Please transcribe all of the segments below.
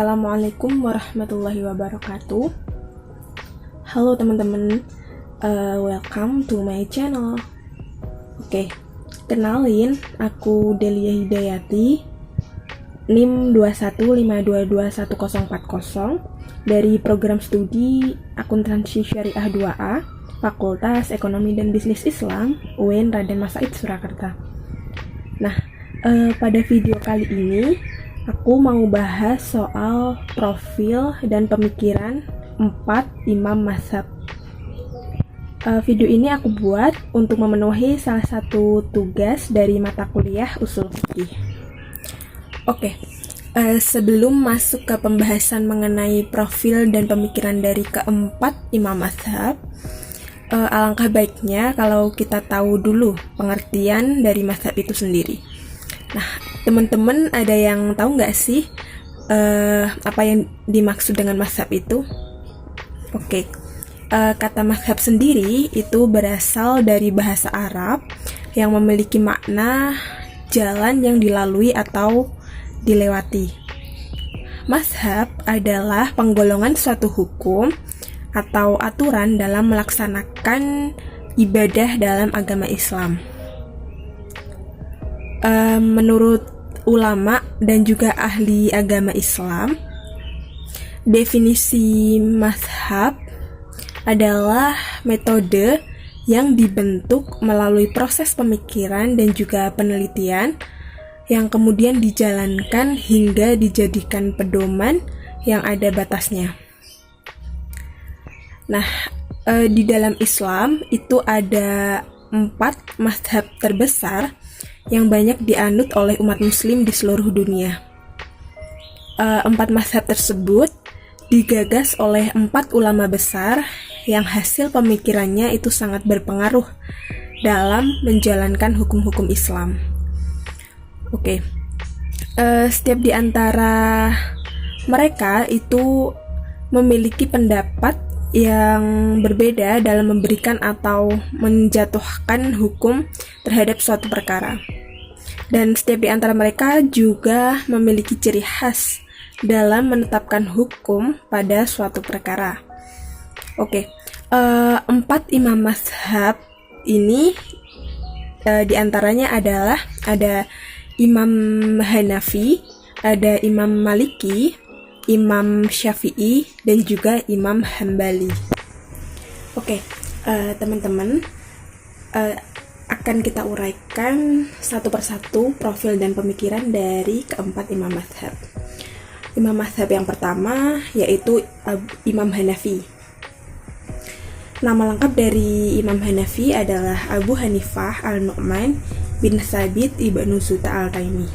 Assalamualaikum warahmatullahi wabarakatuh. Halo teman-teman, welcome to my channel. Oke, kenalin, aku Delia Hidayati, NIM 2152214040 dari program studi Akuntansi Syariah 2A, Fakultas Ekonomi dan Bisnis Islam, UIN Raden Mas Said Surakarta. Nah, pada video kali ini aku mau bahas soal profil dan pemikiran 4 imam mazhab. Video ini aku buat untuk memenuhi salah satu tugas dari mata kuliah usul fikih. Oke, sebelum masuk ke pembahasan mengenai profil dan pemikiran dari keempat imam mazhab, alangkah baiknya kalau kita tahu dulu pengertian dari mazhab itu sendiri. Nah, teman-teman ada yang tahu nggak sih apa yang dimaksud dengan mazhab itu? Oke, kata mazhab sendiri itu berasal dari bahasa Arab yang memiliki makna jalan yang dilalui atau dilewati. Mazhab adalah penggolongan suatu hukum atau aturan dalam melaksanakan ibadah dalam agama Islam. Menurut ulama dan juga ahli agama Islam, definisi mazhab adalah metode yang dibentuk melalui proses pemikiran dan juga penelitian yang kemudian dijalankan hingga dijadikan pedoman yang ada batasnya. Nah, di dalam Islam itu ada 4 mazhab terbesar yang banyak dianut oleh umat muslim di seluruh dunia. 4 mazhab tersebut digagas oleh 4 ulama besar yang hasil pemikirannya itu sangat berpengaruh dalam menjalankan hukum-hukum Islam. Oke, setiap di antara mereka itu memiliki pendapat yang berbeda dalam memberikan atau menjatuhkan hukum terhadap suatu perkara. Dan setiap di antara mereka juga memiliki ciri khas dalam menetapkan hukum pada suatu perkara. Oke, 4 imam mazhab ini di antaranya adalah ada Imam Hanafi, ada Imam Maliki, Imam Syafi'i, dan juga Imam Hambali. Oke, teman-teman, akan kita uraikan satu persatu profil dan pemikiran dari keempat imam mazhab. Imam mazhab yang pertama yaitu Imam Hanafi. Nama lengkap dari Imam Hanafi adalah Abu Hanifah Al-Nu'man bin Thabit Ibnu Zuta Al-Taimi.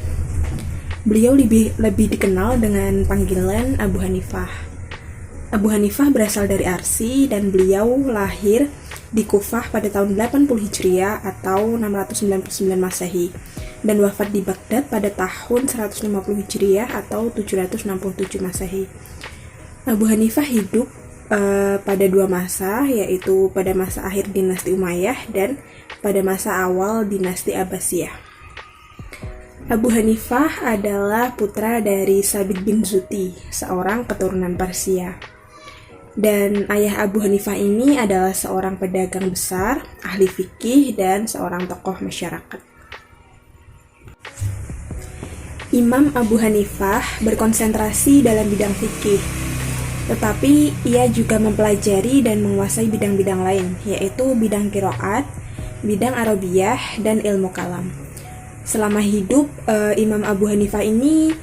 Beliau lebih dikenal dengan panggilan Abu Hanifah. Abu Hanifah berasal dari Arsi dan beliau lahir di Kufah pada tahun 80 Hijriah atau 699 Masehi dan wafat di Baghdad pada tahun 150 Hijriah atau 767 Masehi. Abu Hanifah hidup pada 2 masa, yaitu pada masa akhir dinasti Umayyah dan pada masa awal dinasti Abbasiyah. Abu Hanifah adalah putra dari Sabit bin Zuti, seorang keturunan Persia. Dan ayah Abu Hanifah ini adalah seorang pedagang besar, ahli fikih, dan seorang tokoh masyarakat. Imam Abu Hanifah berkonsentrasi dalam bidang fikih, tetapi ia juga mempelajari dan menguasai bidang-bidang lain, yaitu bidang qiraat, bidang Arabiyah, dan ilmu kalam. Selama hidup, Imam Abu Hanifah ini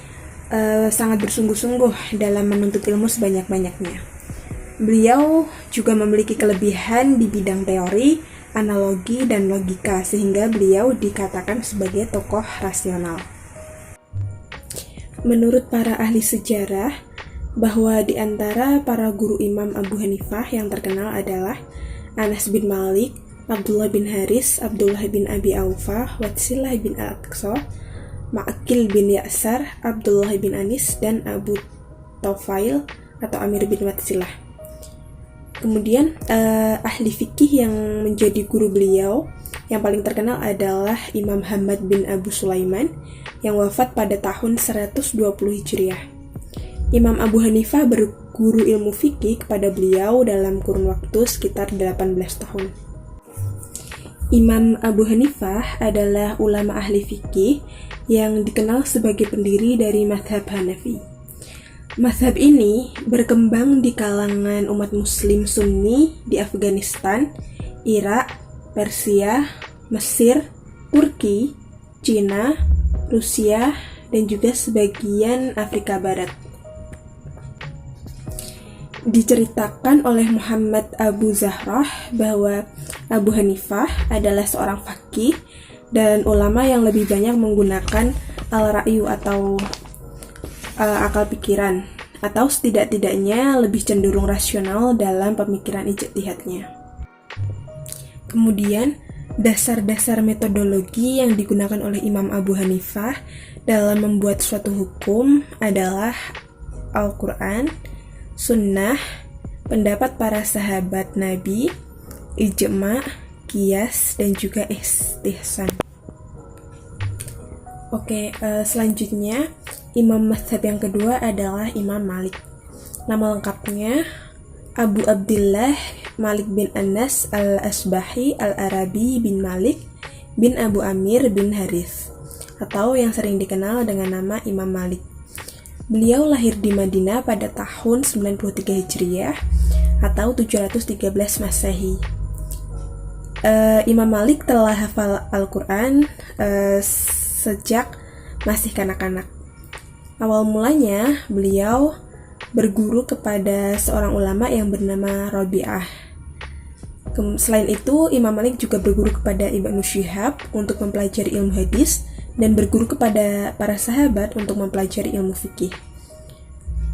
sangat bersungguh-sungguh dalam menuntut ilmu sebanyak-banyaknya. Beliau juga memiliki kelebihan di bidang teori, analogi, dan logika, sehingga beliau dikatakan sebagai tokoh rasional. Menurut para ahli sejarah, bahwa di antara para guru Imam Abu Hanifah yang terkenal adalah Anas bin Malik, Abdullah bin Haris, Abdullah bin Abi Aufa, Watsilah bin Al-Aqsa, Ma'akil bin Ya'sar, Abdullah bin Anis, dan Abu Taufail atau Amir bin Watsilah. Kemudian ahli fikih yang menjadi guru beliau yang paling terkenal adalah Imam Hamad bin Abu Sulaiman yang wafat pada tahun 120 Hijriah. Imam Abu Hanifah berguru ilmu fikih kepada beliau dalam kurun waktu sekitar 18 tahun. Imam Abu Hanifah adalah ulama ahli fikih yang dikenal sebagai pendiri dari mazhab Hanafi. Mazhab ini berkembang di kalangan umat muslim Sunni di Afghanistan, Irak, Persia, Mesir, Turki, Cina, Rusia, dan juga sebagian Afrika Barat. Diceritakan oleh Muhammad Abu Zahrah bahwa Abu Hanifah adalah seorang faqih dan ulama yang lebih banyak menggunakan al-ra'yu atau akal pikiran, atau setidak-tidaknya lebih cenderung rasional dalam pemikiran ijtihadnya. Kemudian, dasar-dasar metodologi yang digunakan oleh Imam Abu Hanifah dalam membuat suatu hukum adalah Al-Quran, Sunnah, pendapat para sahabat Nabi, ijma', qiyas, dan juga istihsan. Oke, selanjutnya imam mazhab yang kedua adalah Imam Malik. Nama lengkapnya Abu Abdillah Malik bin Anas al-Asbahi al-Arabi bin Malik bin Abu Amir bin Harith, atau yang sering dikenal dengan nama Imam Malik. Beliau lahir di Madinah pada tahun 93 Hijriah atau 713 Masehi. Imam Malik telah hafal Al-Quran sejak masih kanak-kanak. Awal mulanya beliau berguru kepada seorang ulama yang bernama Rabi'ah. Selain itu, Imam Malik juga berguru kepada Ibnu Syihab untuk mempelajari ilmu hadis dan berguru kepada para sahabat untuk mempelajari ilmu fikih.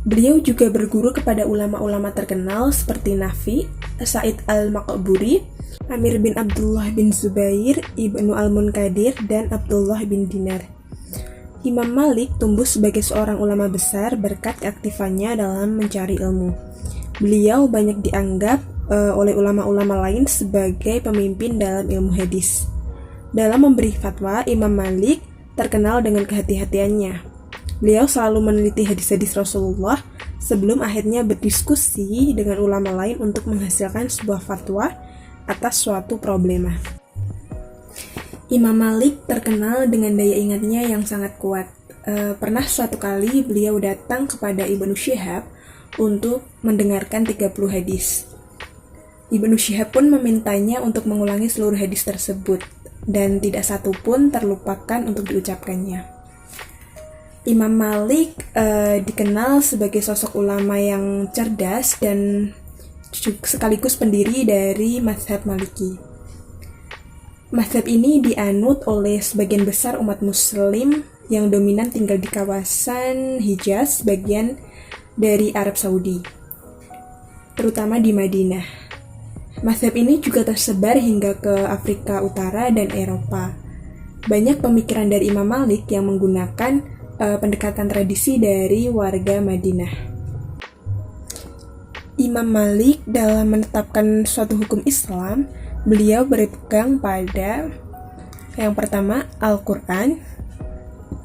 Beliau juga berguru kepada ulama-ulama terkenal seperti Nafi, Sa'id al-Maqburi, Amir bin Abdullah bin Zubair, Ibnu al-Munkadir, dan Abdullah bin Dinar. Imam Malik tumbuh sebagai seorang ulama besar berkat keaktifannya dalam mencari ilmu. Beliau banyak dianggap oleh ulama-ulama lain sebagai pemimpin dalam ilmu hadis. Dalam memberi fatwa, Imam Malik terkenal dengan kehati-hatiannya. Beliau selalu meneliti hadis-hadis Rasulullah sebelum akhirnya berdiskusi dengan ulama lain untuk menghasilkan sebuah fatwa atas suatu problema. Imam Malik terkenal dengan daya ingatnya yang sangat kuat. Pernah suatu kali beliau datang kepada Ibnu Syihab untuk mendengarkan 30 hadis. Ibnu Syihab pun memintanya untuk mengulangi seluruh hadis tersebut, dan tidak satu pun terlupakan untuk diucapkannya. Imam Malik dikenal sebagai sosok ulama yang cerdas dan sekaligus pendiri dari mazhab Maliki. Mazhab ini dianut oleh sebagian besar umat muslim yang dominan tinggal di kawasan Hijaz, bagian dari Arab Saudi, terutama di Madinah. Mazhab ini juga tersebar hingga ke Afrika Utara dan Eropa. Banyak pemikiran dari Imam Malik yang menggunakan pendekatan tradisi dari warga Madinah. Imam Malik dalam menetapkan suatu hukum Islam, beliau berpegang pada yang pertama Al-Quran,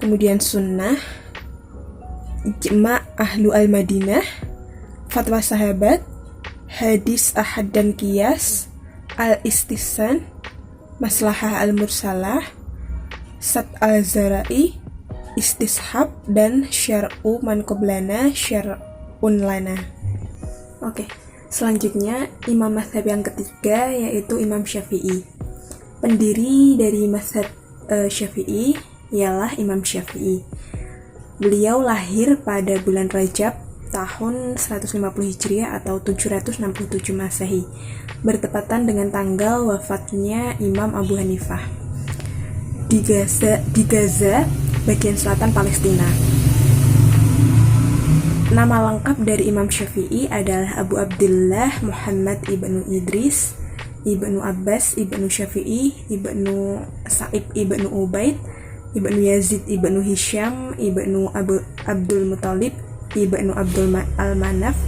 kemudian Sunnah, ijma' ahlu al-Madinah, fatwa sahabat, hadis ahad dan qiyas, al-istihsan, maslahah al-mursalah, sat al-zara'i, istishab, dan syar'u man qablana syar'un lana. Oke, selanjutnya imam mazhab yang ketiga yaitu Imam Syafi'i. Pendiri dari mazhab Syafi'i ialah Imam Syafi'i. Beliau lahir pada bulan Rajab tahun 150 Hijriah atau 767 Masehi, bertepatan dengan tanggal wafatnya Imam Abu Hanifah di Gaza, bagian selatan Palestina. Nama lengkap dari Imam Syafi'i adalah Abu Abdillah Muhammad ibnu Idris, ibnu Abbas, ibnu Syafi'i, ibnu Sa'ib, ibnu Ubaid, ibnu Yazid, ibnu Hisham, ibnu Abdul Muthalib, ibnu Abdul Al-Manaf,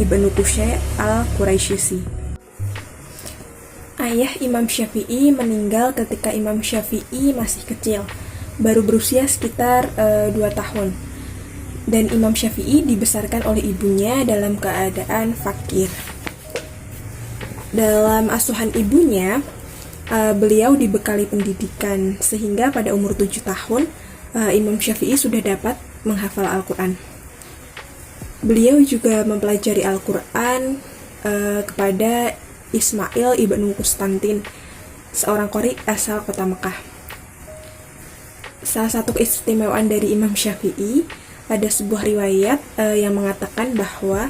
ibnu Qusay Al-Quraisyisi. Ayah Imam Syafi'i meninggal ketika Imam Syafi'i masih kecil, baru berusia sekitar 2 tahun. Dan Imam Syafi'i dibesarkan oleh ibunya dalam keadaan fakir. Dalam asuhan ibunya, beliau dibekali pendidikan sehingga pada umur 7 tahun Imam Syafi'i sudah dapat menghafal Al-Quran. Beliau juga mempelajari Al-Quran kepada Ismail ibnu Konstantin, seorang qori asal kota Mekah. Salah satu keistimewaan dari Imam Syafi'i, ada sebuah riwayat yang mengatakan bahwa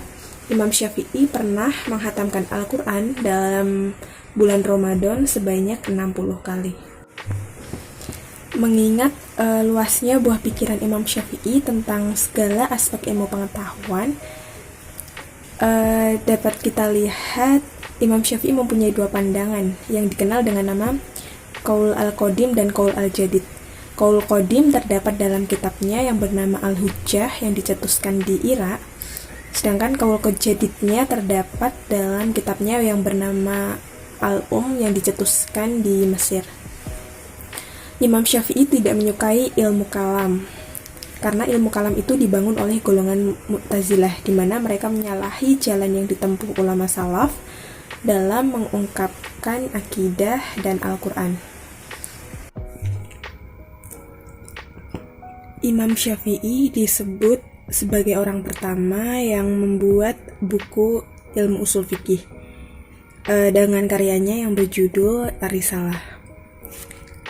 Imam Syafi'i pernah menghatamkan Al-Quran dalam bulan Ramadan sebanyak 60 kali. Mengingat luasnya buah pikiran Imam Syafi'i tentang segala aspek ilmu pengetahuan, dapat kita lihat Imam Syafi'i mempunyai dua pandangan yang dikenal dengan nama Qaul al-Qadim dan Qaul al-Jadid. Qaul Qadim terdapat dalam kitabnya yang bernama Al-Hujjah yang dicetuskan di Irak, sedangkan Qaul Jadidnya terdapat dalam kitabnya yang bernama Al-Um yang dicetuskan di Mesir. Imam Syafi'i tidak menyukai ilmu kalam, karena ilmu kalam itu dibangun oleh golongan Mu'tazilah, di mana mereka menyalahi jalan yang ditempuh ulama salaf dalam mengungkapkan akidah dan Al-Quran. Imam Syafi'i disebut sebagai orang pertama yang membuat buku ilmu usul fikih dengan karyanya yang berjudul Ar-Risalah.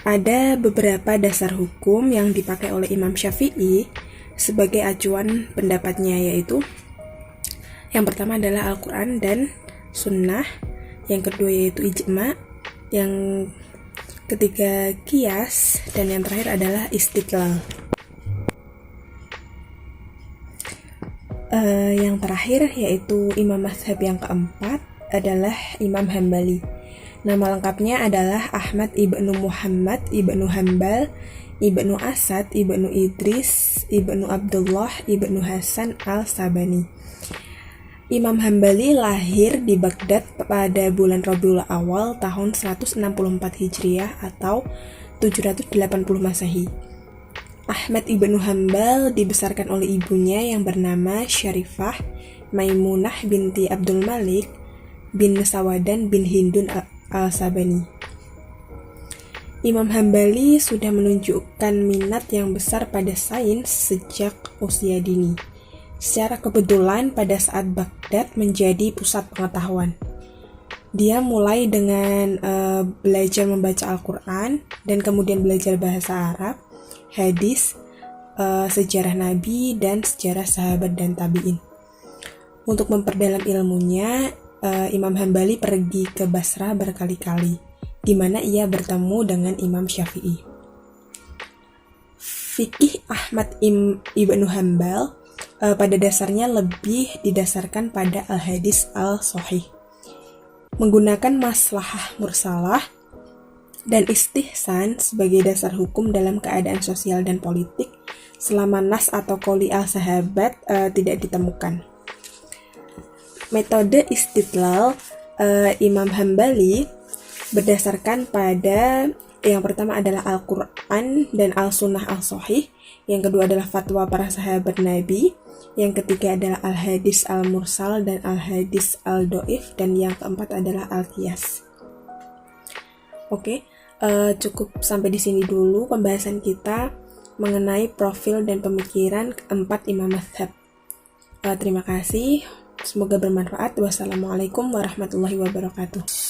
Ada beberapa dasar hukum yang dipakai oleh Imam Syafi'i sebagai acuan pendapatnya, yaitu yang pertama adalah Al-Quran dan Sunnah, yang kedua yaitu Ijma', yang ketiga Qiyas, dan yang terakhir adalah Istidlal. Yang terakhir yaitu imam mazhab yang keempat adalah Imam Hambali. Nama lengkapnya adalah Ahmad ibnu Muhammad ibnu Hambal ibnu Asad ibnu Idris ibnu Abdullah ibnu Hasan al-Sabani. Imam Hambali lahir di Baghdad pada bulan Rabiul Awal tahun 164 Hijriah atau 780 Masehi. Ahmad ibnu Hambal dibesarkan oleh ibunya yang bernama Syarifah Maimunah binti Abdul Malik bin Sawadan bin Hindun al-Sabani. Imam Hambali sudah menunjukkan minat yang besar pada sains sejak usia dini. Secara kebetulan pada saat Baghdad menjadi pusat pengetahuan, dia mulai dengan belajar membaca Al-Quran dan kemudian belajar bahasa Arab, hadis, sejarah Nabi, dan sejarah sahabat dan tabi'in. Untuk memperdalam ilmunya, Imam Hambali pergi ke Basrah berkali-kali, di mana ia bertemu dengan Imam Syafi'i. Fikih Ahmad ibnu Hambal pada dasarnya lebih didasarkan pada al-hadis al-sahih, menggunakan maslahah mursalah dan istihsan sebagai dasar hukum dalam keadaan sosial dan politik selama nas atau qoli al-sahabat tidak ditemukan. Metode istidlal Imam Hambali berdasarkan pada yang pertama adalah Al-Quran dan Al-Sunnah Al-Sahih, yang kedua adalah fatwa para sahabat Nabi, yang ketiga adalah Al-Hadis Al-Mursal dan Al-Hadis Al-Do'if, dan yang keempat adalah Al-Qiyas. Oke, cukup sampai di sini dulu pembahasan kita mengenai profil dan pemikiran keempat imam mazhab. Terima kasih, semoga bermanfaat. Wassalamualaikum warahmatullahi wabarakatuh.